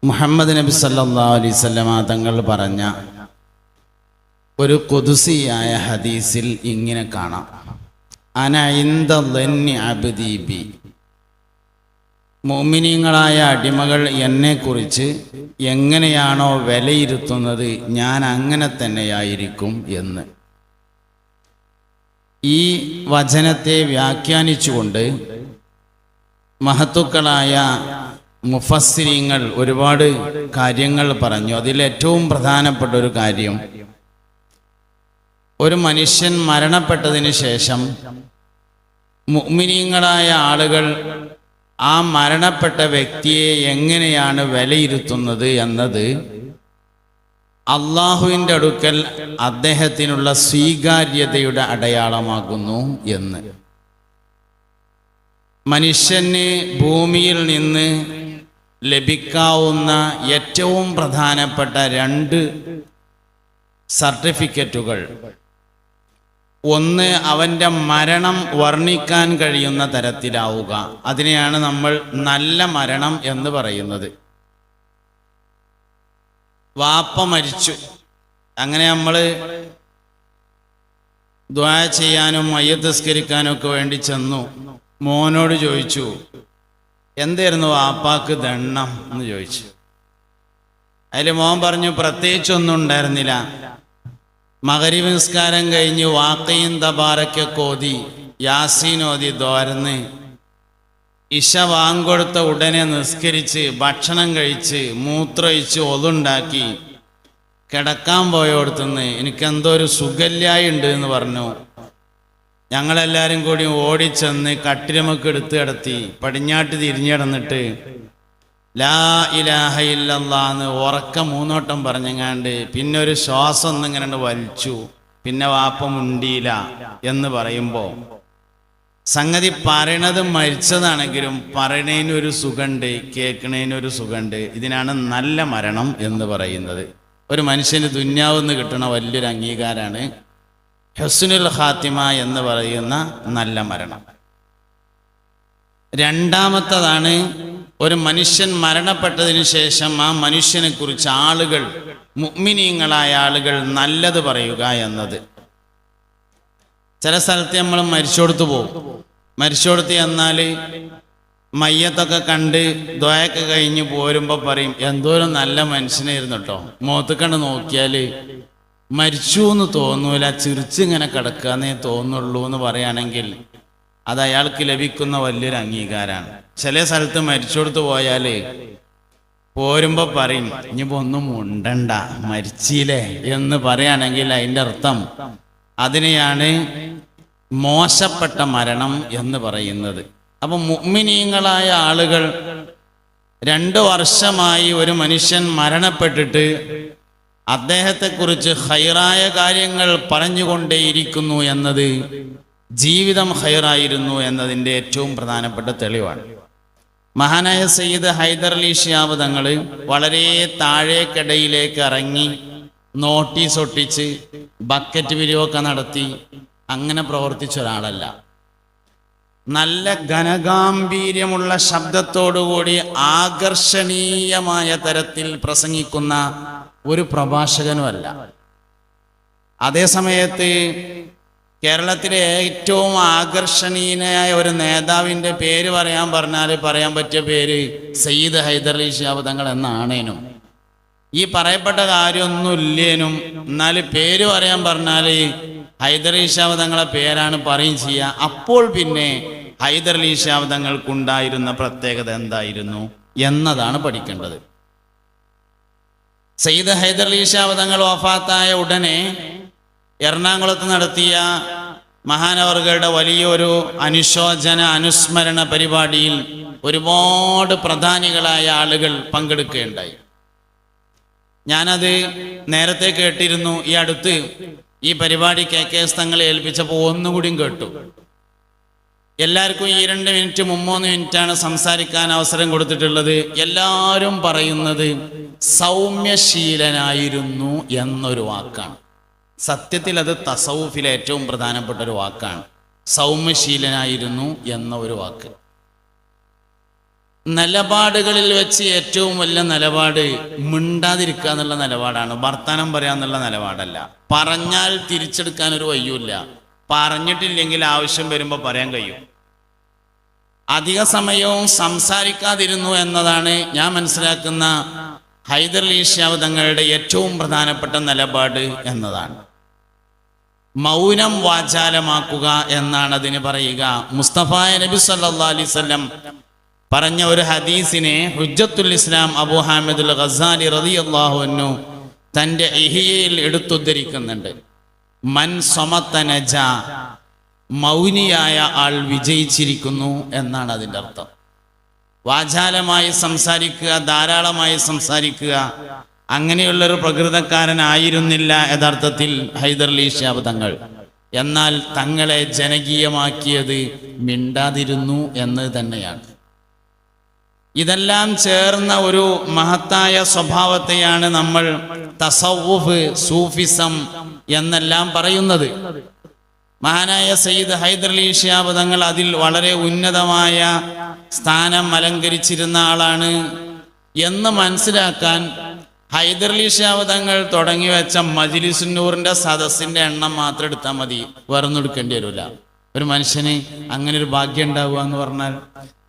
മുഹമ്മദ് നബി സല്ലല്ലാഹു അലൈഹി വസല്ലമ തങ്ങൾ പറഞ്ഞ ഒരു ഖുദ്സിയായ ഹദീസിൽ ഇങ്ങനെ കാണാം. അന ഇൻദ ളന്നി അബ്ദി ബി, മുഅ്മിനീങ്ങളായ അടിമകൾ എന്നെക്കുറിച്ച് എങ്ങനെയാണോ വിലയിരുത്തുന്നത് ഞാൻ അങ്ങനെ തന്നെയായിരിക്കും എന്ന്. ഈ വചനത്തെ വ്യാഖ്യാനിച്ചുകൊണ്ട് മഹത്തുക്കളായ മുഫസ്സിരീങ്ങൾ ഒരുപാട് കാര്യങ്ങൾ പറഞ്ഞു. അതിലേറ്റവും പ്രധാനപ്പെട്ട ഒരു കാര്യം, ഒരു മനുഷ്യൻ മരണപ്പെട്ടതിന് ശേഷം മുഅ്മിനീങ്ങളായ ആളുകൾ ആ മരണപ്പെട്ട വ്യക്തിയെ എങ്ങനെയാണ് വിലയിരുത്തുന്നത് എന്നത് അള്ളാഹുവിൻ്റെ അടുക്കൽ അദ്ദേഹത്തിനുള്ള സ്വീകാര്യതയുടെ അടയാളമാകുന്നു എന്ന്. മനുഷ്യന് ഭൂമിയിൽ നിന്ന് ലഭിക്കാവുന്ന ഏറ്റവും പ്രധാനപ്പെട്ട രണ്ട് സർട്ടിഫിക്കറ്റുകൾ, ഒന്ന് അവൻ്റെ മരണം വർണ്ണിക്കാൻ കഴിയുന്ന തരത്തിലാവുക, അതിനെയാണ് നമ്മൾ നല്ല മരണം എന്ന് പറയുന്നത്. വാപ്പ മരിച്ചു, അങ്ങനെ നമ്മൾ ദുആ ചെയ്യാനും മയ്യത്ത് നിസ്കരിക്കാനും ഒക്കെ വേണ്ടി ചെന്നു. മോനോട് ചോദിച്ചു, എന്തായിരുന്നു വാപ്പാക്ക് ദണ്ണം എന്ന് ചോദിച്ചു. അതിൽ മോൻ പറഞ്ഞു, പ്രത്യേകിച്ചൊന്നും ഉണ്ടായിരുന്നില്ല. മഗ്‌രിബ് നിസ്കാരം കഴിഞ്ഞ് വാഖീൻ തബാറക്കൊക്കെ ഓതി, യാസീൻ ഓതി ദോരന്ന് ഇശ വാങ്കൊടുത്ത ഉടനെ നിസ്കരിച്ച് ഭക്ഷണം കഴിച്ച് മൂത്രമൊഴിച്ച് ഒതുണ്ടാക്കി കിടക്കാൻ പോയോടത്തുനിന്ന് എനിക്കെന്തോ ഒരു സുഖല്യായി ഉണ്ട് എന്ന് പറഞ്ഞു. ഞങ്ങളെല്ലാവരും കൂടി ഓടിച്ചെന്ന് കട്ടിലുമൊക്കെ എടുത്ത് കിടത്തി പടിഞ്ഞാട്ട് തിരിഞ്ഞിടന്നിട്ട് ലാ ഇലാഹ ഇല്ലല്ലാഹ് എന്ന് ഉറക്ക മൂന്നോട്ടം പറഞ്ഞങ്ങാണ്ട് പിന്നെ ഒരു ശ്വാസം ഒന്നിങ്ങനെ വലിച്ചു. പിന്നെ വാപ്പ മുണ്ടിയില്ല എന്ന് പറയുമ്പോൾ സംഗതി പറയണത് മരിച്ചതാണെങ്കിലും പറയണതിനൊരു സുഖമുണ്ട്, കേൾക്കണതിനൊരു സുഖമുണ്ട്. ഇതിനാണ് നല്ല മരണം എന്ന് പറയുന്നത്. ഒരു മനുഷ്യന് ദുന്യാവെന്ന് കിട്ടുന്ന വലിയൊരു അംഗീകാരമാണ് ഹുസ്നുൽ ഖാത്തിമ എന്ന് പറയുന്ന നല്ല മരണം. രണ്ടാമത്തതാണ് ഒരു മനുഷ്യൻ മരണപ്പെട്ടതിന് ശേഷം ആ മനുഷ്യനെ കുറിച്ച് ആളുകൾ, മുഅ്മിനീങ്ങളായ ആളുകൾ നല്ലത് പറയുക എന്നത്. ചില സ്ഥലത്ത് നമ്മൾ മരിച്ചോടത്ത് പോകും. മരിച്ചോടത്ത് എന്നാൽ മയ്യത്തൊക്കെ കണ്ട് ദ്വായൊക്കെ കഴിഞ്ഞ് പോരുമ്പോൾ പറയും, എന്തോരം നല്ല മനുഷ്യനായിരുന്നു കേട്ടോ, മുഖത്ത് കണ്ട് നോക്കിയാൽ മരിച്ചു എന്ന് തോന്നൂല, ചിരിച്ചിങ്ങനെ കിടക്കാന്നേ തോന്നുള്ളൂ എന്ന് പറയുകയാണെങ്കിൽ അത് അയാൾക്ക് ലഭിക്കുന്ന വലിയൊരു അംഗീകാരമാണ്. ചില സ്ഥലത്ത് മരിച്ചോടത്ത് പോയാൽ പോരുമ്പോൾ പറയും, ഇനിയിപ്പോൾ ഒന്നും ഉണ്ടണ്ട മരിച്ചില്ലേ എന്ന് പറയുകയാണെങ്കിൽ അതിൻ്റെ അർത്ഥം അതിനെയാണ് മോശപ്പെട്ട മരണം എന്ന് പറയുന്നത്. അപ്പം മുഅ്മിനീങ്ങളായ ആളുകൾ 2 വർഷമായി ഒരു മനുഷ്യൻ മരണപ്പെട്ടിട്ട് അദ്ദേഹത്തെക്കുറിച്ച് ഖൈറായ കാര്യങ്ങൾ പറഞ്ഞുകൊണ്ടേയിരിക്കുന്നു എന്നത് ജീവിതം ഖൈറായിരുന്നു എന്നതിൻ്റെ ഏറ്റവും പ്രധാനപ്പെട്ട തെളിവാണ്. മഹാനായ സയ്യിദ് ഹൈദർ അലി ശിഹാബ് തങ്ങൾ വളരെ താഴേക്കിടയിലേക്ക് ഇറങ്ങി നോട്ടീസ് ഒട്ടിച്ച് ബക്കറ്റ് പിരിവൊക്കെ നടത്തി അങ്ങനെ പ്രവർത്തിച്ച ഒരാളല്ല. നല്ല ഘനഗാംഭീര്യമുള്ള ശബ്ദത്തോടുകൂടി ആകർഷണീയമായ തരത്തിൽ പ്രസംഗിക്കുന്ന ഒരു പ്രഭാഷകനുമല്ല. അതേസമയത്ത് കേരളത്തിലെ ഏറ്റവും ആകർഷണീയനായ ഒരു നേതാവിൻ്റെ പേര് പറയാൻ പറഞ്ഞാൽ പറയാൻ പറ്റിയ പേര് സയ്യിദ് ഹൈദർ അലി ശിഹാബ് തങ്ങൾ എന്നാണേനും. ഈ പറയപ്പെട്ട കാര്യമൊന്നും ഇല്ലേനും എന്നാൽ പേര് പറയാൻ പറഞ്ഞാൽ ഹൈദർ അലി ശിഹാബ് തങ്ങളെ പേരാണ് പറയും ചെയ്യുക. അപ്പോൾ പിന്നെ ഹൈദർ അലി ശിഹാബ് തങ്ങൾക്കുണ്ടായിരുന്ന പ്രത്യേകത എന്തായിരുന്നു എന്നതാണ് പഠിക്കേണ്ടത്. സയ്യിദ് ഹൈദർ അലി ശിഹാബ് തങ്ങൾ വഫാത്തായ ഉടനെ എറണാകുളത്ത് നടത്തിയ മഹാനവറുകളുടെ വലിയൊരു അനുശോചന അനുസ്മരണ പരിപാടിയിൽ ഒരുപാട് പ്രധാനികളായ ആളുകൾ പങ്കെടുക്കുകയുണ്ടായി. ഞാനത് നേരത്തെ കേട്ടിരുന്നു. ഈ അടുത്ത് ഈ പരിപാടി KKS തങ്ങളെ ഏൽപ്പിച്ചപ്പോൾ ഒന്നുകൂടിയും കേട്ടു. എല്ലാവർക്കും ഈ 2 മിനിറ്റ് 3 മിനിറ്റാണ് സംസാരിക്കാൻ അവസരം കൊടുത്തിട്ടുള്ളത്. എല്ലാവരും പറയുന്നത് സൗമ്യശീലനായിരുന്നു എന്നൊരു വാക്കാണ്. സത്യത്തിൽ അത് തസവുഫിലെ ഏറ്റവും പ്രധാനപ്പെട്ട ഒരു വാക്കാണ്, സൗമ്യശീലനായിരുന്നു എന്ന ഒരു വാക്ക്. നിലപാടുകളിൽ വെച്ച് ഏറ്റവും വലിയ നിലപാട് മിണ്ടാതിരിക്കുക എന്നുള്ള നിലപാടാണ്. വർത്തമാനം പറയാന്നുള്ള നിലപാടല്ല. പറഞ്ഞാൽ തിരിച്ചെടുക്കാൻ ഒരു വയ്യൂല്ല. പറഞ്ഞിട്ടില്ലെങ്കിൽ ആവശ്യം വരുമ്പോൾ പറയാൻ കഴിയും. അധിക സമയവും സംസാരിക്കാതിരുന്നു എന്നതാണ് ഞാൻ മനസ്സിലാക്കുന്ന ഹൈദരലി ശിഹാബ് തങ്ങളുടെ ഏറ്റവും പ്രധാനപ്പെട്ട നിലപാട് എന്നതാണ്. മൗനം വാചാലമാക്കുക എന്നാണ് അതിന് പറയുക. മുസ്തഫായ നബി സല്ലല്ലാഹു അലൈഹി വസല്ലം പറഞ്ഞ ഒരു ഹദീസിനെ ഹുജ്ജത്തുൽ ഇസ്ലാം അബൂ ഹാമിദുൽ ഗസാലി റളിയല്ലാഹു അൻഹു തൻ്റെ ഇഹിയയിൽ എടുത്തുദ്ധരിക്കുന്നുണ്ട്. മൻ സമത നജ, മൗനിയായ ആൾ വിജയിച്ചിരിക്കുന്നു എന്നാണ് അതിൻ്റെ അർത്ഥം. വാചാലമായി സംസാരിക്കുക, ധാരാളമായി സംസാരിക്കുക, അങ്ങനെയുള്ളൊരു പ്രകൃതക്കാരനായിരുന്നില്ല യഥാർത്ഥത്തിൽ ഹൈദരലി ശിഹാബ് തങ്ങൾ. എന്നാൽ തങ്ങളെ ജനകീയമാക്കിയത് മിണ്ടാതിരുന്നു എന്ന് തന്നെയാണ്. ഇതെല്ലാം ചേർന്ന ഒരു മഹത്തായ സ്വഭാവത്തെയാണ് നമ്മൾ തസവ്വുഫ്, സൂഫിസം എന്നെല്ലാം പറയുന്നത്. മഹാനായ സയ്യിദ് ഹൈദരലി ശിഹാബ് തങ്ങൾ അതിൽ വളരെ ഉന്നതമായ സ്ഥാനം അലങ്കരിച്ചിരുന്ന ആളാണ് എന്ന് മനസ്സിലാക്കാൻ ഹൈദരലി ശിഹാബ് തങ്ങൾ തുടങ്ങി വെച്ച മജ്‌ലിസുന്നൂറിന്റെ സദസ്സിന്റെ എണ്ണം മാത്രം എടുത്താൽ മതി, വേറൊന്നും എടുക്കേണ്ടി വരില്ല. ഒരു മനുഷ്യന് അങ്ങനെ ഒരു ഭാഗ്യം ഉണ്ടാവുക എന്ന് പറഞ്ഞാൽ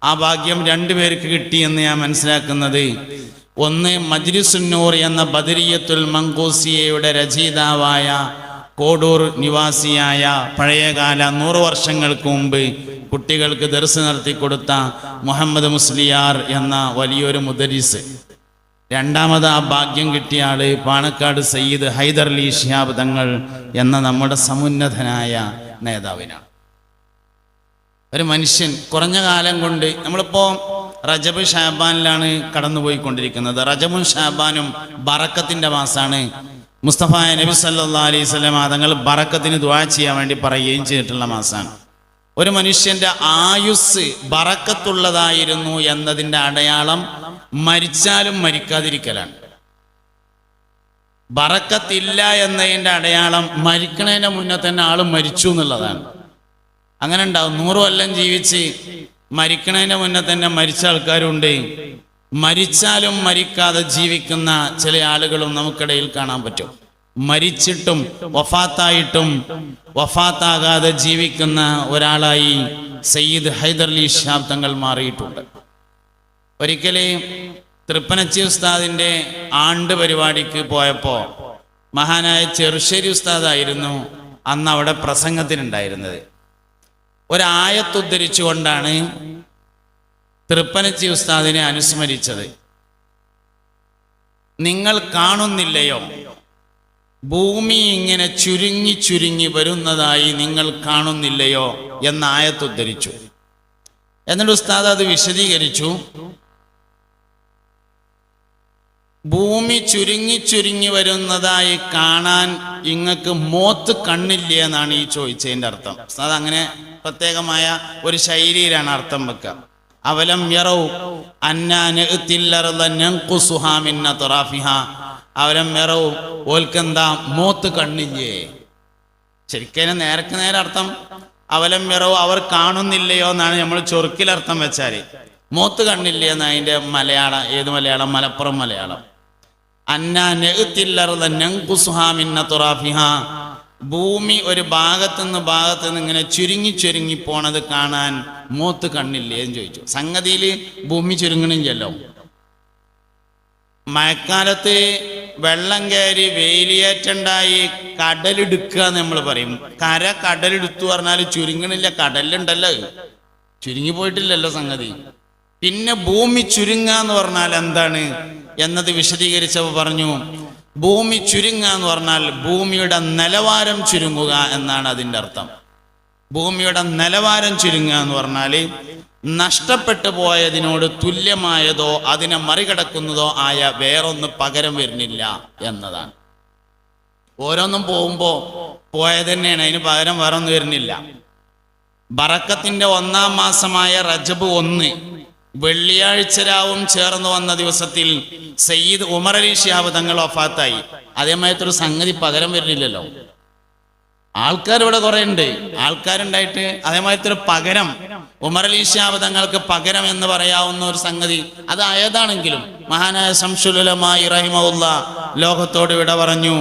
ആ ഭാഗ്യം രണ്ടുപേർക്ക് കിട്ടിയെന്ന് ഞാൻ മനസ്സിലാക്കുന്നത്. ഒന്ന്, മജ്‌ലിസുന്നൂർ എന്ന ബദരിയത്തുൽ മങ്കൂസിയയുടെ രചയിതാവായ കോഡൂർ നിവാസിയായ പഴയകാല 100 വർഷങ്ങൾക്ക് മുമ്പ് കുട്ടികൾക്ക് ദർസ് നടത്തി കൊടുത്ത മുഹമ്മദ് മുസ്ലിയാർ എന്ന വലിയൊരു മുദരിസ്. രണ്ടാമത് ആ ഭാഗ്യം കിട്ടിയ ആള് പാണക്കാട് സയ്യിദ് ഹൈദരലി ശിഹാബ് തങ്ങൾ എന്ന നമ്മുടെ സമുന്നതനായ നേതാവിനാണ്. ഒരു മനുഷ്യൻ കുറഞ്ഞ കാലം കൊണ്ട്, നമ്മളിപ്പോൾ റജബ് ഷാബാനിലാണ് കടന്നുപോയിക്കൊണ്ടിരിക്കുന്നത്. റജബും ഷാബാനും ബറക്കത്തിന്റെ മാസമാണ്. മുസ്തഫ നബി സല്ലല്ലാഹു അലൈഹി വസല്ലം തങ്ങൾ ബറക്കത്തിന് ദുആ ചെയ്യാൻ വേണ്ടി പറയുകയും ചെയ്തിട്ടുള്ള മാസമാണ്. ഒരു മനുഷ്യന്റെ ആയുസ് ബറക്കത്തുള്ളതായിരുന്നു എന്നതിൻ്റെ അടയാളം മരിച്ചാലും മരിക്കാതിരിക്കലാണ്. ബറക്കത്തില്ല എന്നതിൻ്റെ അടയാളം മരിക്കണതിന് മുന്നേ തന്നെ ആൾ മരിച്ചു എന്നുള്ളതാണ്. അങ്ങനെ ഉണ്ടാവും. 100 കൊല്ലം ജീവിച്ച് മരിക്കണതിന് മുന്നേ തന്നെ മരിച്ച ആൾക്കാരുണ്ട്. മരിച്ചാലും മരിക്കാതെ ജീവിക്കുന്ന ചില ആളുകളും നമുക്കിടയിൽ കാണാൻ പറ്റും. മരിച്ചിട്ടും വഫാത്തായിട്ടും വഫാത്താകാതെ ജീവിക്കുന്ന ഒരാളായി സയ്യിദ് ഹൈദരലി ശിഹാബ് തങ്ങൾ മാറിയിട്ടുണ്ട്. ഒരിക്കലേ തൃപ്പനച്ചി ഉസ്താദിൻ്റെ ആണ്ട് പരിപാടിക്ക് പോയപ്പോൾ മഹാനായ ചെറുശ്ശേരി ഉസ്താദായിരുന്നു അന്ന് അവിടെ പ്രസംഗത്തിനുണ്ടായിരുന്നത്. ഒരായത്തുദ്ധരിച്ചുകൊണ്ടാണ് തൃപ്പനച്ചി ഉസ്താദിനെ അനുസ്മരിച്ചത്. നിങ്ങൾ കാണുന്നില്ലയോ, ഭൂമി ഇങ്ങനെ ചുരുങ്ങി ചുരുങ്ങി വരുന്നതായി നിങ്ങൾ കാണുന്നില്ലയോ എന്ന ആയത്തുദ്ധരിച്ചു. എന്നിട്ട് ഉസ്താദ് അത് വിശദീകരിച്ചു. ഭൂമി ചുരുങ്ങി ചുരുങ്ങി വരുന്നതായി കാണാൻ ഇങ്ങക്ക് മോത്ത് കണ്ണില്ലേ എന്നാണ് ഈ ചോദിച്ചതിൻ്റെ അർത്ഥം. ഉസ്താദ് അങ്ങനെ പ്രത്യേകമായ ഒരു ശൈലിയിലാണ് അർത്ഥം വെക്കുക. അവലം യറൗ അന്നാ നഅ്തിൽ അർള നൻഖുസുഹാ മിൻ അത്റാഫിഹാ, അവലം യറൗ, ഓൽക്കെന്താ മോത്ത് കണ്ണില്ലേ? ശരിക്കും നേർക്ക് നേരെ അർത്ഥം അവലം യറൗ, അവർ കാണുന്നില്ലയോ എന്നാണ് നമ്മൾ ചൊറുക്കിലർത്ഥം വെച്ചാൽ. മോത്ത് കണ്ണില്ലേ എന്ന് അതിൻ്റെ മലയാളം. ഏത് മലയാളം? മലപ്പുറം മലയാളം. അന്നാ നഅ്തിൽ അർള നൻഖുസുഹാ മിൻ അത്റാഫിഹാ, ഭൂമി ഒരു ഭാഗത്തുനിന്ന് ഇങ്ങനെ ചുരുങ്ങി ചുരുങ്ങി പോണത് കാണാൻ മോത്ത് കണ്ണില്ലേ എന്ന് ചോദിച്ചു. സംഗതിയിൽ ഭൂമി ചുരുങ്ങണില്ലല്ലോ. മഴക്കാലത്ത് വെള്ളം കയറി വേലിയേറ്റുണ്ടായി കടലെടുക്കുക എന്ന് നമ്മൾ പറയും. കടലെടുത്തു പറഞ്ഞാൽ ചുരുങ്ങണില്ല, കടലുണ്ടല്ലോ, ചുരുങ്ങി പോയിട്ടില്ലല്ലോ സംഗതി. പിന്നെ ഭൂമി ചുരുങ്ങുക എന്ന് പറഞ്ഞാൽ എന്താണ് എന്നത് വിശദീകരിച്ചപ്പോൾ പറഞ്ഞു, ഭൂമി ചുരുങ്ങുക എന്ന് പറഞ്ഞാൽ ഭൂമിയുടെ നിലവാരം ചുരുങ്ങുക എന്നാണ് അതിൻ്റെ അർത്ഥം. ഭൂമിയുടെ നിലവാരം ചുരുങ്ങുക എന്ന് പറഞ്ഞാൽ നഷ്ടപ്പെട്ടു പോയതിനോട് തുല്യമായതോ അതിനെ മറികടക്കുന്നതോ ആയ വേറൊന്ന് പകരം വരുന്നില്ല എന്നതാണ്. ഓരോന്നും പോകുമ്പോൾ പോയത് തന്നെയാണ്, അതിന് പകരം വേറൊന്നും വരുന്നില്ല. ബറക്കത്തിന്റെ 1-ാം മാസമായ റജബ് 1 വെള്ളിയാഴ്ച രാവും ചേർന്ന് വന്ന ദിവസത്തിൽ സയ്യിദ് ഉമർ അലി ശിഹാബ് തങ്ങൾ വഫാത്തായി. അതേമാതിരത്തൊരു സംഗതി പകരം വരുന്നില്ലല്ലോ. ആൾക്കാർ ഇവിടെ കുറെ ഉണ്ട്. ആൾക്കാരുണ്ടായിട്ട് അതേമാതിരി പകരം ഉമർ അലി ശിഹാബ് തങ്ങൾക്ക് പകരം എന്ന് പറയാവുന്ന ഒരു സംഗതി അത് ഏതാണെങ്കിലും മഹാനായ ശംസുൽ ഉലമാ റഹിമഹുല്ലാ ലോകത്തോട് വിട പറഞ്ഞു,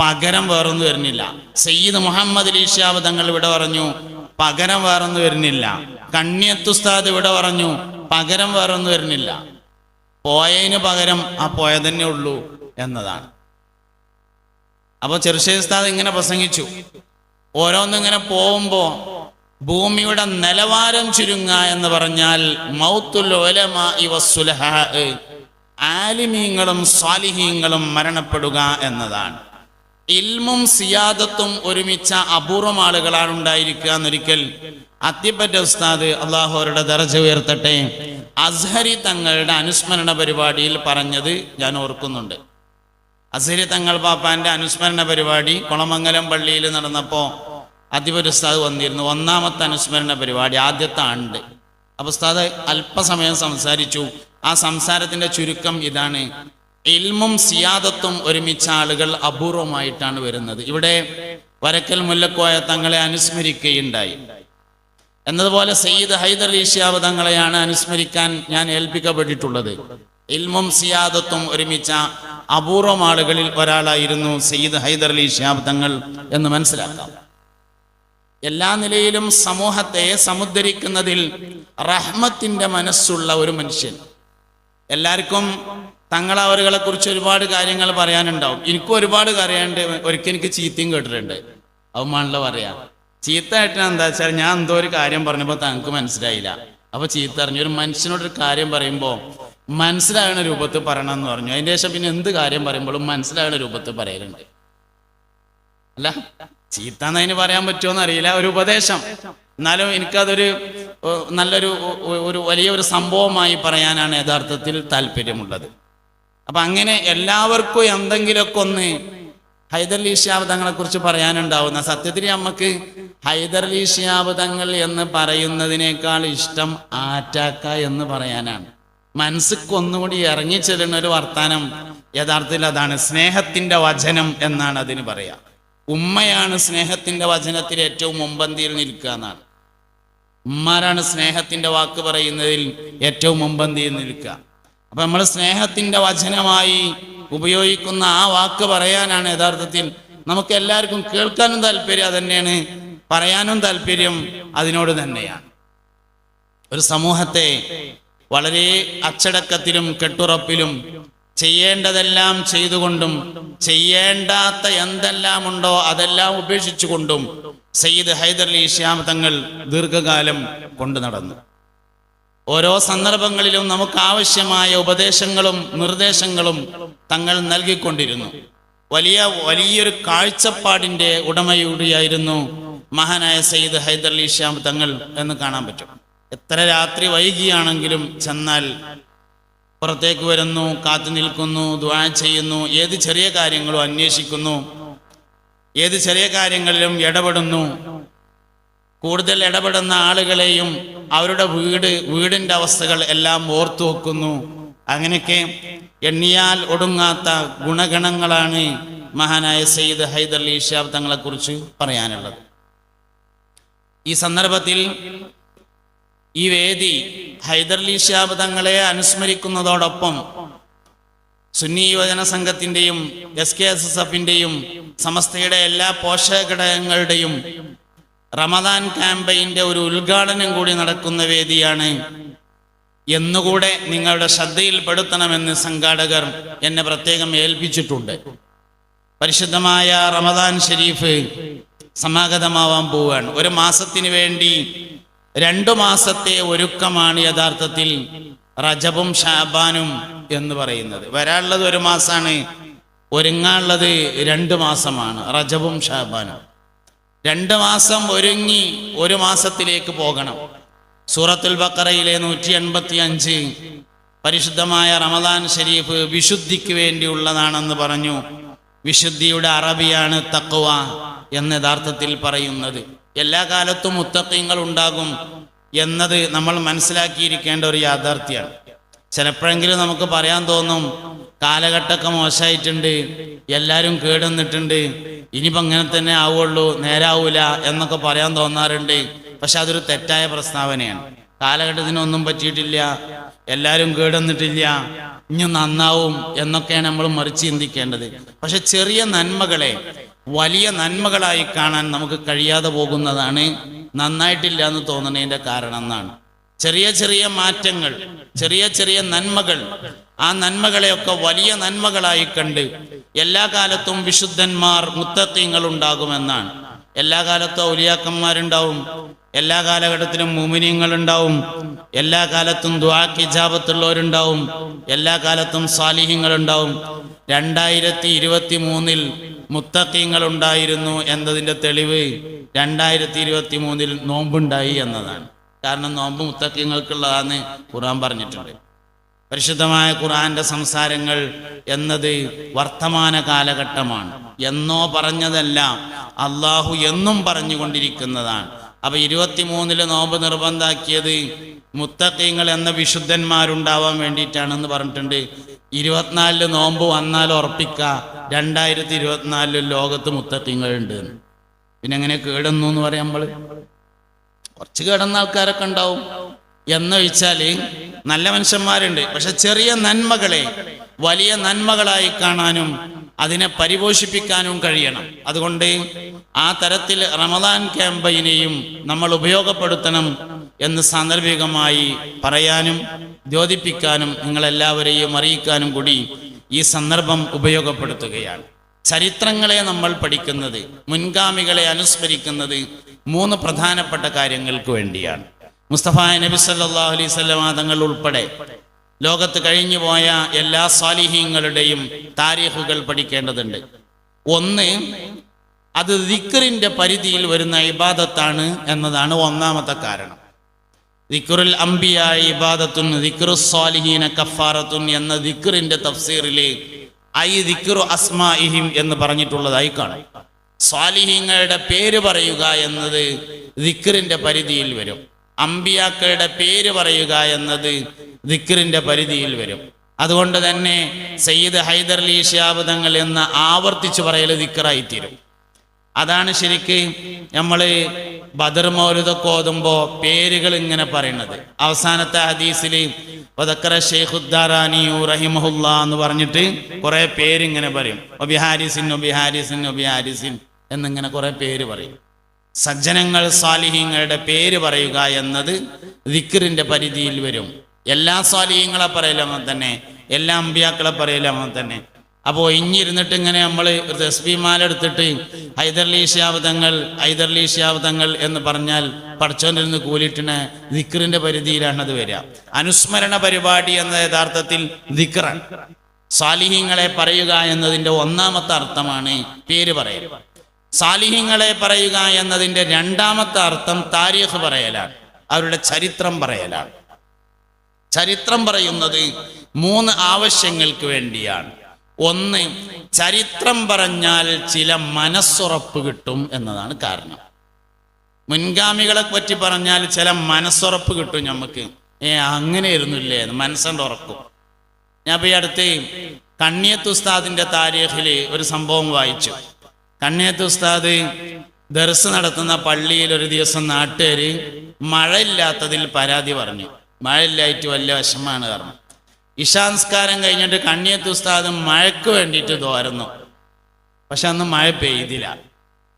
പകരം വേറൊന്നും വരുന്നില്ല. സയ്യിദ് മുഹമ്മദ് അലി ശിഹാബ് തങ്ങൾ വിട പറഞ്ഞു, പകരം വേറൊന്നും വരുന്നില്ല. കണ്ണിയത്ത് ഉസ്താദ് വിട പറഞ്ഞു, പകരം വേറൊന്നും വരുന്നില്ല. പോയതിന് പകരം ആ പോയതന്നെ ഉള്ളൂ എന്നതാണ്. അപ്പോൾ ചെറുശ്ശേരി ഉസ്താദ് ഇങ്ങനെ പ്രസംഗിച്ചു. ഓരോന്നിങ്ങനെ പോകുമ്പോൾ ഭൂമിയുടെ നിലവാരം ചുരുങ്ങുക എന്ന് പറഞ്ഞാൽ മൗത്തുൽ ഉലമാഇ വസ്സുലഹാ, ആലിമീങ്ങളും സ്വാലിഹീങ്ങളും മരണപ്പെടുക എന്നതാണ്. ഇൽമും സിയാദത്തും ഒരുമിച്ച അപൂർവം ആളുകളാണ് ഉണ്ടായിരിക്കുക എന്നൊരിക്കൽ അത്തിപ്പറ്റ ഉസ്താദ്, അള്ളാഹു അവരുടെ ദർജ ഉയർത്തട്ടെ, അസ്ഹരി തങ്ങളുടെ അനുസ്മരണ പരിപാടിയിൽ പറഞ്ഞത് ഞാൻ ഓർക്കുന്നുണ്ട്. അസ്ഹരി തങ്ങൾ പാപ്പാന്റെ അനുസ്മരണ പരിപാടി കുളമംഗലം പള്ളിയിൽ നടന്നപ്പോൾ അത്തിപ്പറ്റ ഉസ്താദ് വന്നിരുന്നു. ഒന്നാമത്തെ അനുസ്മരണ പരിപാടി, ആദ്യത്തെ ആണ്ട്. അപ്പൊ ഉസ്താദ് അല്പസമയം സംസാരിച്ചു. ആ സംസാരത്തിന്റെ ചുരുക്കം ഇതാണ്: ഇൽമും സിയാദത്തും ഒരുമിച്ച ആളുകൾ അപൂർവമായിട്ടാണ് വരുന്നത്. ഇവിടെ വരക്കൽ മുല്ലക്കോയ തങ്ങളെ അനുസ്മരിക്കുകയുണ്ടായി. എന്നതുപോലെ സയ്യിദ് ഹൈദർ അലി ശിഹാബ് തങ്ങളെയാണ് അനുസ്മരിക്കാൻ ഞാൻ ഏൽപ്പിക്കപ്പെട്ടിട്ടുള്ളത്. ഇൽമും സിയാദത്തും ഒരുമിച്ച അപൂർവം ആളുകളിൽ ഒരാളായിരുന്നു സയ്യിദ് ഹൈദർ അലി ശിഹാബ് തങ്ങൾ എന്ന് മനസ്സിലാക്കാം. എല്ലാ നിലയിലും സമൂഹത്തെ സമുദ്ധരിക്കുന്നതിൽ റഹ്മത്തിന്റെ മനസ്സുള്ള ഒരു മനുഷ്യൻ. എല്ലാവർക്കും തങ്ങളവരുകളെ കുറിച്ച് ഒരുപാട് കാര്യങ്ങൾ പറയാനുണ്ടാവും. എനിക്കും ഒരുപാട് പറയാനുണ്ട്. ഒരിക്കൽ എനിക്ക് ചീത്തയും കേട്ടിട്ടുണ്ട്. അവമാണല്ലോ പറയാ. ചീത്തയായിട്ട് എന്താ വെച്ചാൽ ഞാൻ എന്തോ ഒരു കാര്യം പറഞ്ഞപ്പോൾ തങ്ങൾക്ക് മനസ്സിലായില്ല. അപ്പൊ ചീത്ത അറിഞ്ഞു. ഒരു മനുഷ്യനോടൊരു കാര്യം പറയുമ്പോൾ മനസ്സിലാകുന്ന രൂപത്തിൽ പറയണം എന്ന് പറഞ്ഞു. അതിന്റെ ശേഷം പിന്നെ എന്ത് കാര്യം പറയുമ്പോഴും മനസ്സിലാകുന്ന രൂപത്തിൽ പറയലുണ്ട്. അല്ല, ചീത്ത എന്നതിന് പറയാൻ പറ്റുമോന്ന് അറിയില്ല, ഒരു ഉപദേശം. എന്നാലും എനിക്കതൊരു നല്ലൊരു വലിയൊരു സംഭവമായി പറയാനാണ് യഥാർത്ഥത്തിൽ താല്പര്യമുള്ളത്. അപ്പൊ അങ്ങനെ എല്ലാവർക്കും എന്തെങ്കിലുമൊക്കെ ഒന്ന് ഹൈദർ അലി ശിഹാബ് തങ്ങളെ കുറിച്ച് പറയാനുണ്ടാവുന്ന. സത്യത്തിൽ നമുക്ക് ഹൈദർ അലി ശിഹാബ് തങ്ങൾ എന്ന് പറയുന്നതിനേക്കാൾ ഇഷ്ടം ആറ്റാക്ക എന്ന് പറയാനാണ്. മനസ്സിക്ക് ഒന്നുകൂടി ഇറങ്ങിച്ചെല്ലുന്ന ഒരു വർത്താനം യഥാർത്ഥത്തിൽ അതാണ്. സ്നേഹത്തിന്റെ വചനം എന്നാണ് അതിന് പറയാ. ഉമ്മയാണ് സ്നേഹത്തിന്റെ വചനത്തിൽ ഏറ്റവും മുമ്പന്തിയിൽ നിൽക്കുക എന്നാണ്. ഉമ്മാരാണ് സ്നേഹത്തിന്റെ വാക്ക് പറയുന്നതിൽ ഏറ്റവും മുമ്പന്തിയിൽ നിൽക്കുക. അപ്പൊ നമ്മൾ സ്നേഹത്തിന്റെ വചനമായി ഉപയോഗിക്കുന്ന ആ വാക്ക് പറയാനാണ് യഥാർത്ഥത്തിൽ നമുക്ക് എല്ലാവർക്കും കേൾക്കാനും താല്പര്യം അതന്നെയാണ്, പറയാനും താല്പര്യം അതിനോട് തന്നെയാണ്. ഒരു സമൂഹത്തെ വളരെ അച്ചടക്കത്തിലും കെട്ടുറപ്പിലും ചെയ്യേണ്ടതെല്ലാം ചെയ്തുകൊണ്ടും ചെയ്യേണ്ടാത്ത എന്തെല്ലാം ഉണ്ടോ അതെല്ലാം ഉപേക്ഷിച്ചുകൊണ്ടും സയ്യിദ് ഹൈദർ അലി ശിഹാബ് തങ്ങൾ ദീർഘകാലം കൊണ്ടു നടന്നു. ഓരോ സന്ദർഭങ്ങളിലും നമുക്ക് ആവശ്യമായ ഉപദേശങ്ങളും നിർദ്ദേശങ്ങളും തങ്ങൾ നൽകിക്കൊണ്ടിരുന്നു. വലിയൊരു കാഴ്ചപ്പാടിന്റെ ഉടമയൂടിയായിരുന്നു മഹാനായ സയ്യിദ് ഹൈദർ അലി ശിഹാബ് തങ്ങൾ എന്ന് കാണാൻ പറ്റും. എത്ര രാത്രി വൈകിയാണെങ്കിലും ചെന്നാൽ പുറത്തേക്ക് വരുന്നു, കാത്തു നിൽക്കുന്നു, ദുആ ചെയ്യുന്നു, ഏത് ചെറിയ കാര്യങ്ങളും അന്വേഷിക്കുന്നു, ഏത് ചെറിയ കാര്യങ്ങളിലും ഇടപെടുന്നു. കൂടുതൽ ഇടപെടുന്ന ആളുകളെയും അവരുടെ വീടിൻ്റെ അവസ്ഥകൾ എല്ലാം ഓർത്തു വെക്കുന്നു. അങ്ങനെയൊക്കെ എണ്ണിയാൽ ഒടുങ്ങാത്ത ഗുണഗണങ്ങളാണ് മഹാനായ സയ്യിദ് ഹൈദർ അലി ശിഹാബ് തങ്ങളെ കുറിച്ച് പറയാനുള്ളത്. ഈ സന്ദർഭത്തിൽ ഈ വേദി ഹൈദർ അലി ശിഹാബ് തങ്ങളെ അനുസ്മരിക്കുന്നതോടൊപ്പം സുന്നി യുവജന സംഘത്തിൻ്റെയും SKSSF-ൻ്റെയും സമസ്തയുടെ എല്ലാ പോഷക ഘടകങ്ങളുടെയും റമദാൻ ക്യാമ്പയിൻ്റെ ഒരു ഉദ്ഘാടനം കൂടി നടക്കുന്ന വേദിയാണ് എന്നുകൂടെ നിങ്ങളുടെ ശ്രദ്ധയിൽപ്പെടുത്തണമെന്ന് സംഘാടകർ എന്നെ പ്രത്യേകം ഏൽപ്പിച്ചിട്ടുണ്ട്. പരിശുദ്ധമായ റമദാൻ ഷരീഫ് സമാഗതമാവാൻ പോവുകയാണ്. ഒരു മാസത്തിന് വേണ്ടി 2 മാസത്തെ ഒരുക്കമാണ് യഥാർത്ഥത്തിൽ റജബും ഷാബാനും എന്ന് പറയുന്നത്. വരാനുള്ളത് 1 മാസമാണ്, ഒരുങ്ങാനുള്ളത് 2 മാസമാണ്. റജബും ഷാബാനും 2 മാസം ഒരുങ്ങി 1 മാസത്തിലേക്ക് പോകണം. സൂറത്തുൽ ബഖറയിലെ 185 പരിശുദ്ധമായ റമദാൻ ഷരീഫ് വിശുദ്ധിക്ക് വേണ്ടിയുള്ളതാണെന്ന് പറഞ്ഞു. വിശുദ്ധിയുടെ അറബിയാണ് തഖ്വ എന്ന് യഥാർത്ഥത്തിൽ പറയുന്നത്. എല്ലാ കാലത്തും മുത്തഖീങ്ങൾ ഉണ്ടാകും എന്നത് നമ്മൾ മനസ്സിലാക്കിയിരിക്കേണ്ട ഒരു യാഥാർത്ഥ്യമാണ്. ചിലപ്പോഴെങ്കിലും നമുക്ക് പറയാൻ തോന്നും, കാലഘട്ടമൊക്കെ മോശമായിട്ടുണ്ട്, എല്ലാവരും കേടുവന്നിട്ടുണ്ട്, ഇനിയിപ്പോൾ അങ്ങനെ തന്നെ ആവുള്ളൂ, നേരാവൂല എന്നൊക്കെ പറയാൻ തോന്നാറുണ്ട്. പക്ഷെ അതൊരു തെറ്റായ പ്രസ്താവനയാണ്. കാലഘട്ടത്തിനൊന്നും പറ്റിയിട്ടില്ല, എല്ലാവരും കേടുവന്നിട്ടില്ല, ഇനി നന്നാവും എന്നൊക്കെയാണ് നമ്മൾ മറിച്ച് ചിന്തിക്കേണ്ടത്. പക്ഷെ ചെറിയ നന്മകളെ വലിയ നന്മകളായി കാണാൻ നമുക്ക് കഴിയാതെ പോകുന്നതാണ് നന്നായിട്ടില്ല എന്ന് തോന്നുന്നതിൻ്റെ കാരണം എന്നാണ്. ചെറിയ ചെറിയ മാറ്റങ്ങൾ, ചെറിയ ചെറിയ നന്മകൾ, ആ നന്മകളെയൊക്കെ വലിയ നന്മകളായി കണ്ട് എല്ലാ കാലത്തും വിശുദ്ധന്മാർ മുത്തഖീങ്ങൾ ഉണ്ടാകുമെന്നാണ്. എല്ലാ കാലത്തും ഔലിയാക്കന്മാരുണ്ടാവും, എല്ലാ കാലഘട്ടത്തിലും മുഅ്മിനീങ്ങൾ ഉണ്ടാവും, എല്ലാ കാലത്തും ദുആക്ക് ഇജാബത്തുള്ളവരുണ്ടാവും, എല്ലാ കാലത്തും സാലിഹീങ്ങൾ ഉണ്ടാവും. 2023 മുത്തഖീങ്ങൾ ഉണ്ടായിരുന്നു എന്നതിൻ്റെ തെളിവ് 2023 നോമ്പുണ്ടായി എന്നതാണ്. കാരണം നോമ്പ് മുത്തഖീങ്ങൾക്കുള്ളതാണെന്ന് ഖുർആൻ പറഞ്ഞിട്ടുണ്ട്. പരിശുദ്ധമായ ഖുർആന്റെ സംസാരങ്ങൾ എന്നത് വർത്തമാന കാലഘട്ടമാണ്. എന്നോ പറഞ്ഞതല്ല, അള്ളാഹു എന്നും പറഞ്ഞുകൊണ്ടിരിക്കുന്നതാണ്. അപ്പൊ 23 നോമ്പ് നിർബന്ധാക്കിയത് മുത്തഖീങ്ങൾ എന്ന വിശുദ്ധന്മാരുണ്ടാവാൻ വേണ്ടിയിട്ടാണെന്ന് പറഞ്ഞിട്ടുണ്ട്. 24 നോമ്പ് വന്നാൽ ഉറപ്പിക്കുക 2024 ലോകത്ത് മുത്തഖീങ്ങൾ ഉണ്ട്. പിന്നെ എങ്ങനെ കേടുന്നു എന്ന് പറയാം? നമ്മൾ കുറച്ച് കേടുന്ന ആൾക്കാരൊക്കെ ഉണ്ടാവും എന്ന് വെച്ചാല് നല്ല മനുഷ്യന്മാരുണ്ട്. പക്ഷെ ചെറിയ നന്മകളെ വലിയ നന്മകളായി കാണാനും അതിനെ പരിപോഷിപ്പിക്കാനും കഴിയണം. അതുകൊണ്ട് ആ തരത്തിൽ റമദാൻ ക്യാമ്പയിനെയും നമ്മൾ ഉപയോഗപ്പെടുത്തണം എന്ന് സാന്ദർഭികമായി പറയാനും ദ്യോതിപ്പിക്കാനും നിങ്ങളെല്ലാവരെയും അറിയിക്കാനും കൂടി ഈ സന്ദർഭം ഉപയോഗപ്പെടുത്തുകയാണ്. ചരിത്രങ്ങളെ നമ്മൾ പഠിക്കുന്നത്, മുൻഗാമികളെ അനുസ്മരിക്കുന്നത് 3 പ്രധാനപ്പെട്ട കാര്യങ്ങൾക്ക് വേണ്ടിയാണ്. മുസ്തഫ നബി സല്ലല്ലാഹു അലൈഹി വസല്ലം തങ്ങൾ ഉൾപ്പെടെ ലോകത്ത് കഴിഞ്ഞുപോയ എല്ലാ സാലിഹീങ്ങളുടെയും താരീഖുകൾ പഠിക്കേണ്ടതുണ്ട്. ഒന്ന്, അത് ദിക്റിന്റെ പരിധിയിൽ വരുന്ന ഇബാദത്താണ് എന്നതാണ് ഒന്നാമത്തെ കാരണം. ദിക്റുൽ അംബിയ ഇബാദത്തുൻ ദിക്റുസ് സാലിഹീന കഫാറത്തുൻ എന്ന ദിക്റിന്റെ തഫ്സീറിലെ ഐ ദിക്റു അസ്മാഇഹിം എന്ന് പറഞ്ഞിട്ടുള്ളതായി കാണും. സാലിഹീങ്ങളുടെ പേര് പറയുക എന്നത് ദിക്റിന്റെ പരിധിയിൽ വരും. അമ്പിയാക്കളുടെ പേര് പറയുക എന്നത് ദിക്റിന്റെ പരിധിയിൽ വരും. അതുകൊണ്ട് തന്നെ സയ്യിദ് ഹൈദർ അലി ശിഹാബ് തങ്ങൾ എന്ന് ആവർത്തിച്ചു പറയൽ ദിക്റായിത്തീരും. അതാണ് ശരിക്ക് നമ്മൾ ബദർ മൗലിദൊക്കെ ഓതുമ്പോൾ പേരുകൾ ഇങ്ങനെ പറയുന്നത്. അവസാനത്തെ ഹദീസിൽ വദക്കറ ശൈഖുദ്ദാറാനി റഹിമഹുല്ലാ എന്ന് പറഞ്ഞിട്ട് കുറെ പേരിങ്ങനെ പറയും. ഒബിഹാരിസിൻ ഒബിഹാരിസിൻ ഒബിഹാരിസിൻ എന്നിങ്ങനെ കുറെ പേര് പറയും. സജ്ജനങ്ങൾ സാലിഹീങ്ങളുടെ പേര് പറയുക എന്നത് ദിക്റിന്റെ പരിധിയിൽ വരും. എല്ലാ സാലിഹീങ്ങളെ പറയലും അങ്ങനെ തന്നെ, എല്ലാ അമ്പിയാക്കളെ പറയലും അങ്ങനെ തന്നെ. അപ്പോൾ ഇഞ്ഞിരുന്നിട്ട് ഇങ്ങനെ നമ്മൾ ഒരു തസ്ബീഹ് എടുത്തിട്ട് ഹൈദർ അലി ശിഹാബ് തങ്ങൾ ഹൈദർ അലി ശിഹാബ് തങ്ങൾ എന്ന് പറഞ്ഞാൽ പഠിച്ചോണ്ടിരുന്ന് കൂലിട്ടിന് ദിക്റിന്റെ പരിധിയിലാണ് അത് വരിക. അനുസ്മരണ പരിപാടി എന്ന യഥാർത്ഥത്തിൽ ദിക്റാണ്. സാലിഹീങ്ങളെ പറയുക എന്നതിൻ്റെ ഒന്നാമത്തെ അർത്ഥമാണ് പേര് പറയൽ. സാലിഹീങ്ങളെ പറയുക എന്നതിൻ്റെ രണ്ടാമത്തെ അർത്ഥം താരീഖ് പറയലാണ്, അവരുടെ ചരിത്രം പറയലാണ്. ചരിത്രം പറയുന്നത് 3 ആവശ്യങ്ങൾക്ക് വേണ്ടിയാണ്. ഒന്ന്, ചരിത്രം പറഞ്ഞാൽ ചില മനസ്സുറപ്പ് കിട്ടും എന്നതാണ് കാരണം. മുൻഗാമികളെ പറ്റി പറഞ്ഞാൽ ചില മനസ്സുറപ്പ് കിട്ടും നമുക്ക്. അങ്ങനെ ഇരുന്നില്ലേ മനസ്സുണ്ട് ഉറക്കും. ഞാൻ ഇപ്പോൾ ഈ അടുത്ത് കണ്ണിയത്ത് ഉസ്താദിന്റെ താരീഖിൽ ഒരു സംഭവം വായിച്ചു. കണ്ണിയത്ത് ഉസ്താദ് ദർസ് നടത്തുന്ന പള്ളിയിൽ ഒരു ദിവസം നാട്ടുകാര് മഴയില്ലാത്തതിൽ പരാതി പറഞ്ഞു. മഴയില്ലായിട്ട് വലിയ വിഷമാണ് കാരണം. ഇശാംസ്കാരം കഴിഞ്ഞിട്ട് കണ്ണിയത്ത് ഉസ്താദ് മഴയ്ക്ക് വേണ്ടിയിട്ട് തോരുന്നു. പക്ഷെ അന്ന് മഴ പെയ്തില്ല.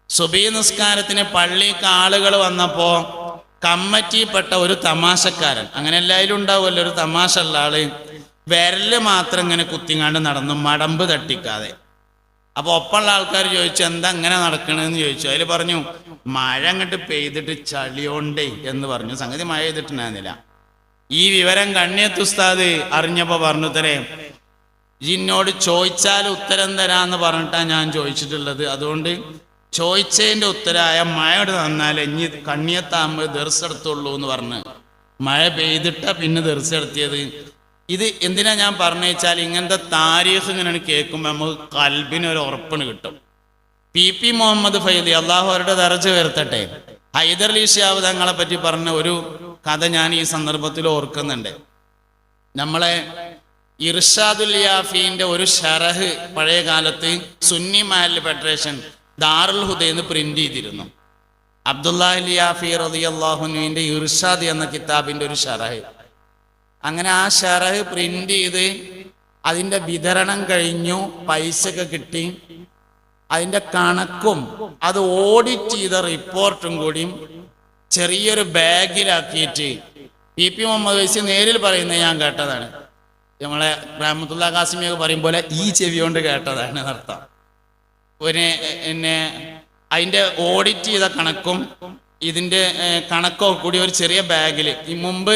സുബഹി നിസ്കാരത്തിന് പള്ളിക്ക് ആളുകൾ വന്നപ്പോൾ കമ്മിറ്റിപ്പെട്ട ഒരു തമാശക്കാരൻ, അങ്ങനെ എല്ലാവരും ഉണ്ടാവുമല്ലോ ഒരു തമാശ ഉള്ള ആള്, വിരല് മാത്രം ഇങ്ങനെ കുത്തിങ്ങാണ്ട് നടന്നു, മടമ്പ് തട്ടിക്കാതെ. അപ്പൊ ഒപ്പമുള്ള ആൾക്കാർ ചോദിച്ചു എന്താ അങ്ങനെ നടക്കണെന്ന് ചോദിച്ചു. അതിൽ പറഞ്ഞു മഴ അങ്ങോട്ട് പെയ്തിട്ട് ചളിയോണ്ടേ എന്ന് പറഞ്ഞു. സംഗതി മഴ ചെയ്തിട്ടുണ്ടായിരുന്നില്ല. ഈ വിവരം കണ്ണിയത്ത് ഉസ്താദ് അറിഞ്ഞപ്പോ പറഞ്ഞു തരേ ഇന്നോട് ചോദിച്ചാൽ ഉത്തരം തരാന്ന് പറഞ്ഞിട്ടാണ് ഞാൻ ചോദിച്ചിട്ടുള്ളത്. അതുകൊണ്ട് ചോദിച്ചതിന്റെ ഉത്തരമായ മഴയോട് നന്നാലേ ഇനി കണ്ണിയത്താകുമ്പോൾ ദർശെടുത്തുള്ളൂ എന്ന് പറഞ്ഞ് മഴ പെയ്തിട്ടാ പിന്നെ ദർശെടുത്തിയത്. ഇത് എന്തിനാ ഞാൻ പറഞ്ഞു വെച്ചാൽ ഇങ്ങനത്തെ താരീഖ് ഇങ്ങനെ കേൾക്കുമ്പോൾ നമുക്ക് കൽബിനൊരു ഉറപ്പിന് കിട്ടും. PP മുഹമ്മദ് ഫൈദി അള്ളാഹു അവരുടെ ദർജ ഉയർത്തട്ടെ, ഹൈദർ അലി ശിഹാബ് തങ്ങളെ പറ്റി പറഞ്ഞ ഒരു കഥ ഞാൻ ഈ സന്ദർഭത്തിൽ ഓർക്കുന്നുണ്ട്. നമ്മളെ ഇർഷാദുൽ യാഫീന്റെ ഒരു ഷറഹ് പഴയ കാലത്ത് സുന്നി മഹല്ല് ഫെഡറേഷൻ ദാറുൽ ഹുദയിൽ പ്രിന്റ് ചെയ്തിരുന്നു. അബ്ദുല്ലാഹി യാഫി റളിയല്ലാഹു അൻഹുവിന്റെ ഇർഷാദ് എന്ന കിതാബിന്റെ ഒരു ഷറഹ്. അങ്ങനെ ആ ഷറഹ് പ്രിന്റ് ചെയ്ത് അതിന്റെ വിതരണം കഴിഞ്ഞു, പൈസയൊക്കെ കിട്ടി. അതിന്റെ കണക്കും അത് ഓഡിറ്റ് ചെയ്ത റിപ്പോർട്ടും കൂടിയും ചെറിയൊരു ബാഗിലാക്കിയിട്ട് പി മുഹമ്മദ് വൈസി നേരിൽ പറയുന്നത് ഞാൻ കേട്ടതാണ്. നമ്മളെ റഹ്മത്തുള്ളാഹി ഖാസിമിയൊക്കെ പറയും പോലെ ഈ ചെവി കൊണ്ട് കേട്ടതാണ് അർത്ഥം. പിന്നെ അതിന്റെ ഓഡിറ്റ് ചെയ്ത കണക്കും ഇതിന്റെ കണക്കോ കൂടി ഒരു ചെറിയ ബാഗിൽ, ഈ മുമ്പ്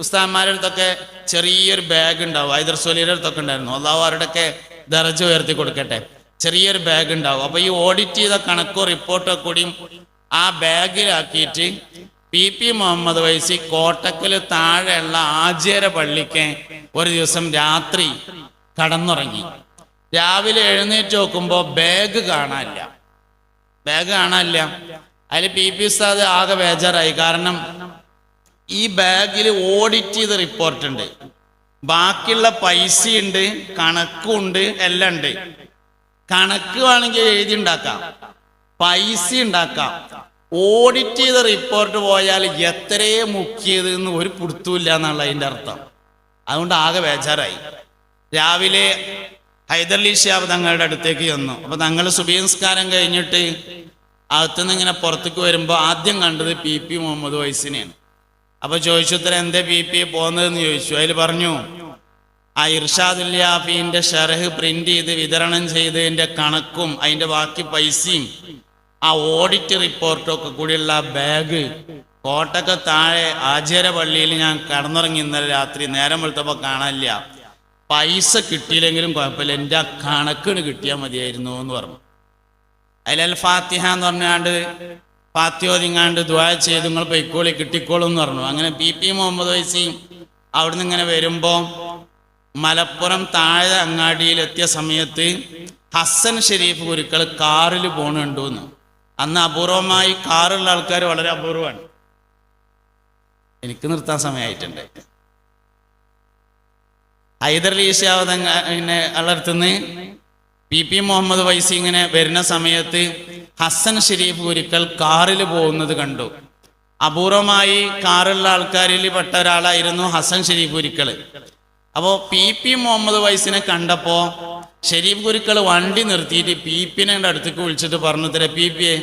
ഉസ്താദന്മാരുടെ അടുത്തൊക്കെ ചെറിയൊരു ബാഗ് ഉണ്ടാവും, ഹൈദർ സോലിയുടെ അടുത്തൊക്കെ ഉണ്ടായിരുന്നു, അള്ളാഹു അവരുടെയൊക്കെ ദർജ ഉയർത്തി കൊടുക്കട്ടെ. ചെറിയൊരു ബാഗ് ഉണ്ടാവും. അപ്പൊ ഈ ഓഡിറ്റ് ചെയ്ത കണക്കോ റിപ്പോർട്ടോ കൂടിയും ആ ബാഗിലാക്കിയിട്ട് പി മുഹമ്മദ് വൈസി കോട്ടക്കൽ താഴെയുള്ള ആചാര പള്ളിക്ക് ഒരു ദിവസം രാത്രി കടന്നുറങ്ങി. രാവിലെ എഴുന്നേറ്റ് നോക്കുമ്പോ ബാഗ് കാണാനില്ല. അതിൽ പി ഉസ്താദ് ആകെ ബേജാറായി. കാരണം ഈ ബാഗിൽ ഓഡിറ്റ് ചെയ്ത റിപ്പോർട്ടുണ്ട്, ബാക്കിയുള്ള പൈസയുണ്ട്, കണക്കുണ്ട്, എല്ലാം ഉണ്ട്. കണക്ക് വേണമെങ്കിൽ എഴുതി ഉണ്ടാക്കാം, പൈസ ഉണ്ടാക്കാം. ഓഡിറ്റ് ചെയ്ത റിപ്പോർട്ട് പോയാൽ എത്രയെ മുക്കിയത് എന്ന് ഒരു പിടുത്തമില്ല എന്നുള്ള അതിൻ്റെ അർത്ഥം. അതുകൊണ്ട് ആകെ ബേജാറായി. രാവിലെ ഹൈദർലി ശിഹാബ് തങ്ങളുടെ അടുത്തേക്ക് ചെന്നു. അപ്പൊ തങ്ങൾ സുബഹി നിസ്കാരം കഴിഞ്ഞിട്ട് അകത്തുനിന്ന് ഇങ്ങനെ പുറത്തേക്ക് വരുമ്പോൾ ആദ്യം കണ്ടത് പി മുഹമ്മദ് വൈസിനെയാണ്. അപ്പൊ ചോദിച്ചു, ഇത്ര എന്തേ പി പോകുന്നതെന്ന് ചോദിച്ചു. അതിൽ പറഞ്ഞു, ആ ഇർഷാദുൽ യാഫീന്റെ ഷറഹ് പ്രിന്റ് ചെയ്ത് വിതരണം ചെയ്തതിന്റെ കണക്കും അതിന്റെ ബാക്കി പൈസയും ആ ഓഡിറ്റ് റിപ്പോർട്ടും ഒക്കെ കൂടിയുള്ള ബാഗ് കോട്ടക്ക് താഴെ ആചാര പള്ളിയിൽ ഞാൻ കടന്നിറങ്ങി ഇന്നലെ രാത്രി. നേരം വെളുത്തപ്പോൾ കാണാനില്ല. പൈസ കിട്ടിയില്ലെങ്കിലും കുഴപ്പമില്ല, എൻ്റെ ആ കണക്കിന് കിട്ടിയാൽ മതിയായിരുന്നു എന്ന് പറഞ്ഞു. അതിൽ ഫാത്തിഹ എന്ന് പറഞ്ഞാണ്ട് ഫാത്തിയോതിങ്ങാണ്ട് ദുആ ചെയ്ത് നിങ്ങൾ പൊയ്ക്കോളി കിട്ടിക്കോളും എന്ന് പറഞ്ഞു. അങ്ങനെ പി മുഹമ്മദ് വൈസി അവിടുന്ന് ഇങ്ങനെ വരുമ്പോൾ മലപ്പുറം താഴെ അങ്ങാടിയിലെത്തിയ സമയത്ത് ഹസൻ ഷെരീഫ് ഗുരുക്കൾ കാറിൽ പോണുണ്ടെന്ന്. അന്ന് അപൂർവമായി കാറുള്ള ആൾക്കാർ വളരെ അപൂർവമാണ്. എനിക്ക് നിർത്താൻ സമയമായിട്ടുണ്ട്. ഹൈദർലി ശിഹാബ് തങ്ങളുടെ അടുത്തുനിന്ന് പി മുഹമ്മദ് വൈസി ഇങ്ങനെ വരുന്ന സമയത്ത് ഹസൻ ഷെരീഫ് ഗുരുക്കൾ കാറിൽ പോകുന്നത് കണ്ടു. അപൂർവമായി കാറുള്ള ആൾക്കാരിൽ പെട്ട ഒരാളായിരുന്നു ഹസൻ ഷെരീഫ് ഗുരുക്കൾ. അപ്പോൾ പി മുഹമ്മദ് വൈസിനെ കണ്ടപ്പോ ഷെരീഫ് ഗുരുക്കൾ വണ്ടി നിർത്തിയിട്ട് പിനെ അടുത്തേക്ക് വിളിച്ചിട്ട് പറഞ്ഞു, തരാ പിയെ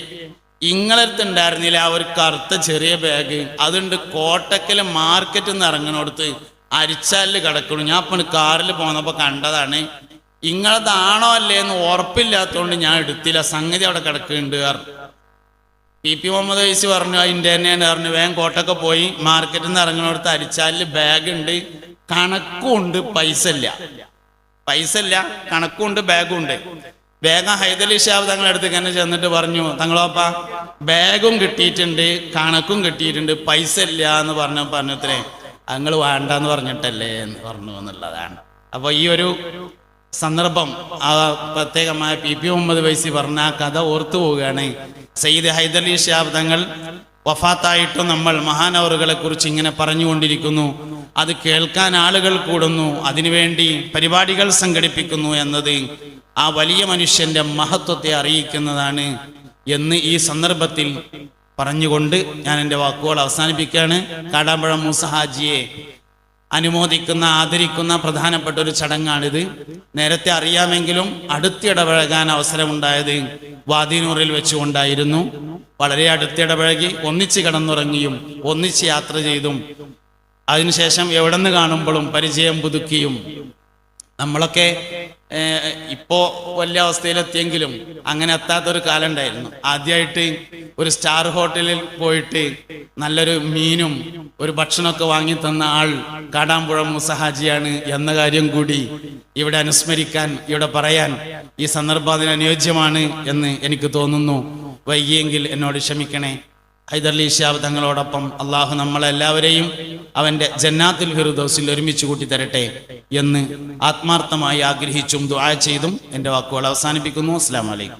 ഇങ്ങളടുത്ത് ഉണ്ടായിരുന്നില്ല ആ ഒരു കറുത്ത ചെറിയ ബാഗ്, അതുണ്ട് കോട്ടക്കൽ മാർക്കറ്റിൽ നിന്ന് ഇറങ്ങണോടത്ത് അരിച്ചാലിൽ കിടക്കണു. ഞാൻ ഇപ്പം കാറിൽ പോന്നപ്പോൾ കണ്ടതാണ്, ഇങ്ങളതാണോ അല്ലേ എന്ന് ഉറപ്പില്ലാത്തതുകൊണ്ട് ഞാൻ എടുത്തില്ല, സംഗതി അവിടെ കിടക്കുന്നുണ്ട്. പി മുഹമ്മദ് വൈസി പറഞ്ഞു അതിൻ്റെ തന്നെയാണ് പറഞ്ഞു. വേഗം കോട്ടൊക്കെ പോയി മാർക്കറ്റിൽ നിന്ന് ഇറങ്ങണോടത്ത് അരിച്ചാലിൽ ബാഗ് ഉണ്ട്, കണക്കുണ്ട്, പൈസ ഇല്ല, കണക്കുണ്ട്, ബാഗും ഉണ്ട്. വേഗം ഹൈദർലി ശിഹാബ് തങ്ങളുടെ അടുത്ത് തന്നെ ചെന്നിട്ട് പറഞ്ഞു, തങ്ങളോപ്പ ബാഗും കിട്ടിയിട്ടുണ്ട്, കണക്കും കിട്ടിയിട്ടുണ്ട്, പൈസ ഇല്ല എന്ന് പറഞ്ഞത്രേ നിങ്ങൾ വേണ്ടെന്ന് പറഞ്ഞിട്ടല്ലേ എന്ന് പറഞ്ഞു എന്നുള്ളതാണ്. അപ്പോൾ ഈ ഒരു സന്ദർഭം ആ പ്രത്യേകമായ പി മുഹമ്മദ് വൈസി പറഞ്ഞ ആ കഥ ഓർത്തു പോവുകയാണ്. സയ്യിദ് ഹൈദർലി ശിഹാബ് തങ്ങൾ വഫാത്തായിട്ടും നമ്മൾ മഹാനവറുകളെ കുറിച്ച് ഇങ്ങനെ പറഞ്ഞുകൊണ്ടിരിക്കുന്നു, അത് കേൾക്കാൻ ആളുകൾ കൂടുന്നു, അതിനുവേണ്ടി പരിപാടികൾ സംഘടിപ്പിക്കുന്നു എന്നത് ആ വലിയ മനുഷ്യന്റെ മഹത്വത്തെ അറിയിക്കുന്നതാണ് എന്ന് ഈ സന്ദർഭത്തിൽ പറഞ്ഞുകൊണ്ട് ഞാൻ എൻ്റെ വാക്കുകൾ അവസാനിപ്പിക്കുകയാണ്. കാടാമ്പുഴം മൂസ ഹാജിയെ അനുമോദിക്കുന്ന ആദരിക്കുന്ന പ്രധാനപ്പെട്ട ഒരു ചടങ്ങാണിത്. നേരത്തെ അറിയാമെങ്കിലും അടുത്തിടപഴകാൻ അവസരമുണ്ടായത് വാദിനൂറിൽ വെച്ചുകൊണ്ടായിരുന്നു. വളരെ അടുത്തിടപഴകി, ഒന്നിച്ച് കിടന്നുറങ്ങിയും ഒന്നിച്ച് യാത്ര ചെയ്തും അതിനുശേഷം എവിടെ നിന്ന് കാണുമ്പോഴും പരിചയം പുതുക്കിയും നമ്മളൊക്കെ ഇപ്പോൾ വലിയ അവസ്ഥയിലെത്തിയെങ്കിലും അങ്ങനെ എത്താത്തൊരു കാലം ഉണ്ടായിരുന്നു. ആദ്യമായിട്ട് ഒരു സ്റ്റാർ ഹോട്ടലിൽ പോയിട്ട് നല്ലൊരു മീനും ഒരു ഭക്ഷണമൊക്കെ വാങ്ങി തന്ന ആൾ കാടാമ്പുഴ മൂസ ഹാജിയാണ് എന്ന കാര്യം കൂടി ഇവിടെ അനുസ്മരിക്കാൻ, ഇവിടെ പറയാൻ ഈ സന്ദർഭം അതിന് അനുയോജ്യമാണ് എന്ന് എനിക്ക് തോന്നുന്നു. വൈകിയെങ്കിൽ എന്നോട് ക്ഷമിക്കണേ. ഹൈദർലി ശിഹാബ് തങ്ങളോടൊപ്പം അള്ളാഹു നമ്മളെല്ലാവരെയും അവൻ്റെ ജന്നാത്തുൽ ഫിർദൗസിൽ ഒരുമിച്ച് കൂട്ടി തരട്ടെ എന്ന് ആത്മാർത്ഥമായി ആഗ്രഹിച്ചും ദുആ ചെയ്തും എൻ്റെ വാക്കുകൾ അവസാനിപ്പിക്കുന്നു. അസ്സലാമു അലൈക്കും.